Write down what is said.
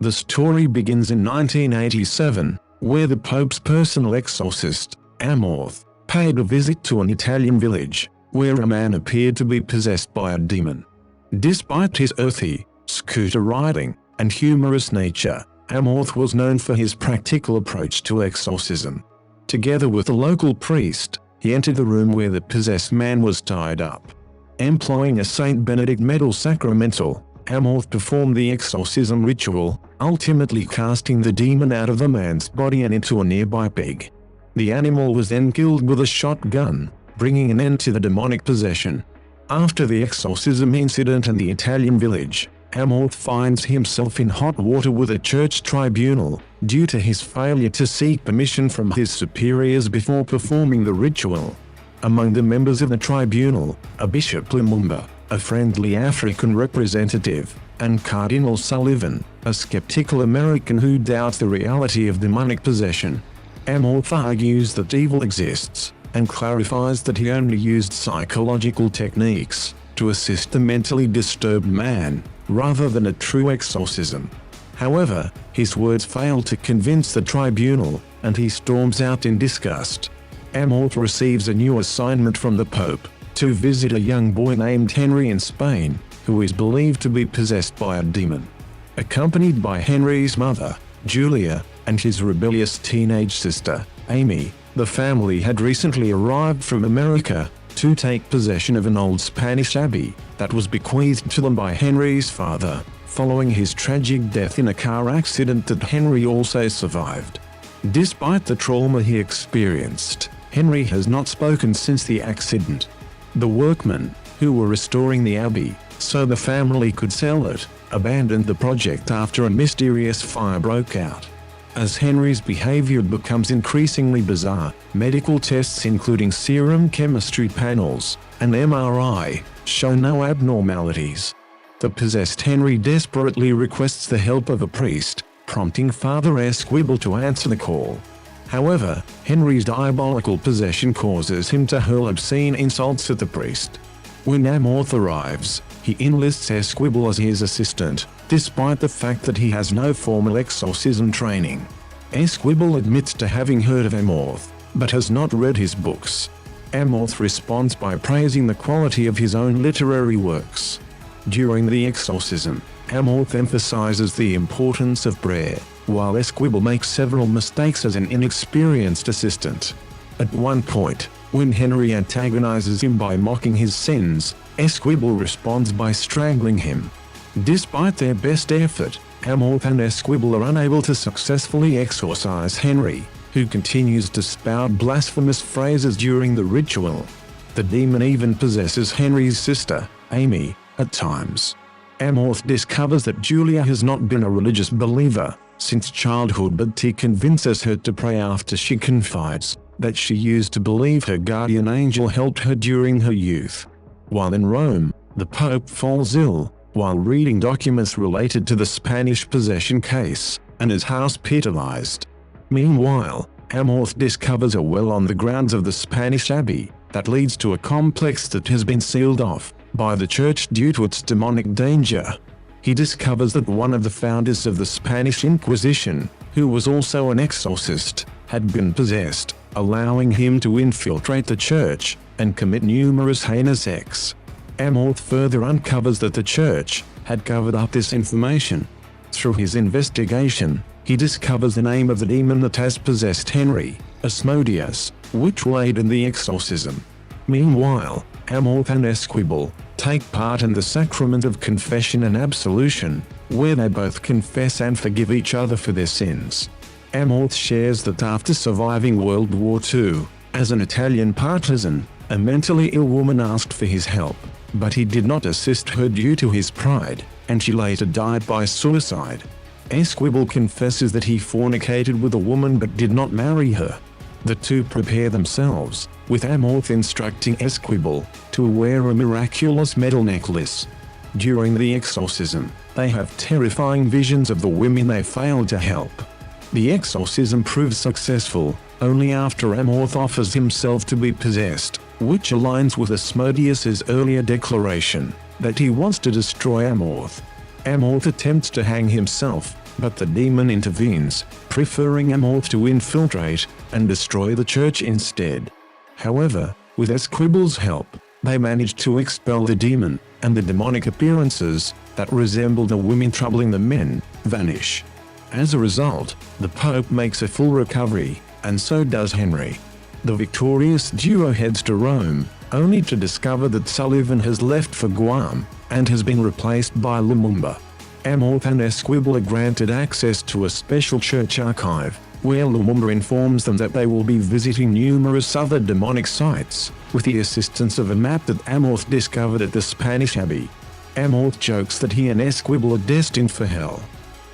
The story begins in 1987, where the Pope's personal exorcist, Amorth, paid a visit to an Italian village, where a man appeared to be possessed by a demon. Despite his earthy, scooter riding, and humorous nature, Amorth was known for his practical approach to exorcism. Together with a local priest, he entered the room where the possessed man was tied up. Employing a St. Benedict metal sacramental, Amorth performed the exorcism ritual, ultimately casting the demon out of the man's body and into a nearby pig. The animal was then killed with a shotgun, bringing an end to the demonic possession. After the exorcism incident in the Italian village, Amorth finds himself in hot water with a church tribunal, due to his failure to seek permission from his superiors before performing the ritual. Among the members of the tribunal, are Bishop Lumumba, a friendly African representative, and Cardinal Sullivan, a skeptical American who doubts the reality of demonic possession. Amorth argues that evil exists, and clarifies that he only used psychological techniques to assist the mentally disturbed man, rather than a true exorcism. However, his words fail to convince the tribunal, and he storms out in disgust. Amorth receives a new assignment from the Pope, to visit a young boy named Henry in Spain, who is believed to be possessed by a demon. Accompanied by Henry's mother, Julia, and his rebellious teenage sister, Amy, the family had recently arrived from America to take possession of an old Spanish abbey that was bequeathed to them by Henry's father, following his tragic death in a car accident that Henry also survived. Despite the trauma he experienced, Henry has not spoken since the accident. The workmen, who were restoring the abbey so the family could sell it, abandoned the project after a mysterious fire broke out. As Henry's behavior becomes increasingly bizarre, medical tests including serum chemistry panels and MRI show no abnormalities. The possessed Henry desperately requests the help of a priest, prompting Father Esquibel to answer the call. However, Henry's diabolical possession causes him to hurl obscene insults at the priest. When Amorth arrives, he enlists Esquibel as his assistant, despite the fact that he has no formal exorcism training. Esquibel admits to having heard of Amorth, but has not read his books. Amorth responds by praising the quality of his own literary works. During the exorcism, Amorth emphasizes the importance of prayer, while Esquibel makes several mistakes as an inexperienced assistant. At one point, when Henry antagonizes him by mocking his sins, Esquibel responds by strangling him. Despite their best effort, Amorth and Esquibel are unable to successfully exorcise Henry, who continues to spout blasphemous phrases during the ritual. The demon even possesses Henry's sister, Amy, at times. Amorth discovers that Julia has not been a religious believer since childhood, but he convinces her to pray after she confides that she used to believe her guardian angel helped her during her youth. While in Rome, the Pope falls ill while reading documents related to the Spanish possession case, and is hospitalized. Meanwhile, Amorth discovers a well on the grounds of the Spanish abbey that leads to a complex that has been sealed off by the church due to its demonic danger. He discovers that one of the founders of the Spanish Inquisition, who was also an exorcist, had been possessed, allowing him to infiltrate the church and commit numerous heinous acts. Amorth further uncovers that the church had covered up this information. Through his investigation, he discovers the name of the demon that has possessed Henry, Asmodeus, which will aid in the exorcism. Meanwhile, Amorth and Esquibel take part in the sacrament of confession and absolution, where they both confess and forgive each other for their sins. Amorth shares that after surviving World War II, as an Italian partisan, a mentally ill woman asked for his help, but he did not assist her due to his pride, and she later died by suicide. Esquibel confesses that he fornicated with a woman but did not marry her. The two prepare themselves, with Amorth instructing Esquibel to wear a miraculous metal necklace. During the exorcism, they have terrifying visions of the women they failed to help. The exorcism proves successful only after Amorth offers himself to be possessed, which aligns with Asmodeus's earlier declaration that he wants to destroy Amorth. Amorth attempts to hang himself, But the demon intervenes, preferring Amorth to infiltrate and destroy the church instead. However, with Esquibel's help, they manage to expel the demon, and the demonic appearances that resemble the women troubling the men vanish. As a result, the Pope makes a full recovery, and so does Henry. The victorious duo heads to Rome, only to discover that Sullivan has left for Guam and has been replaced by Lumumba. Amorth and Esquibel are granted access to a special church archive, where Lumumba informs them that they will be visiting numerous other demonic sites, with the assistance of a map that Amorth discovered at the Spanish abbey. Amorth jokes that he and Esquibel are destined for hell,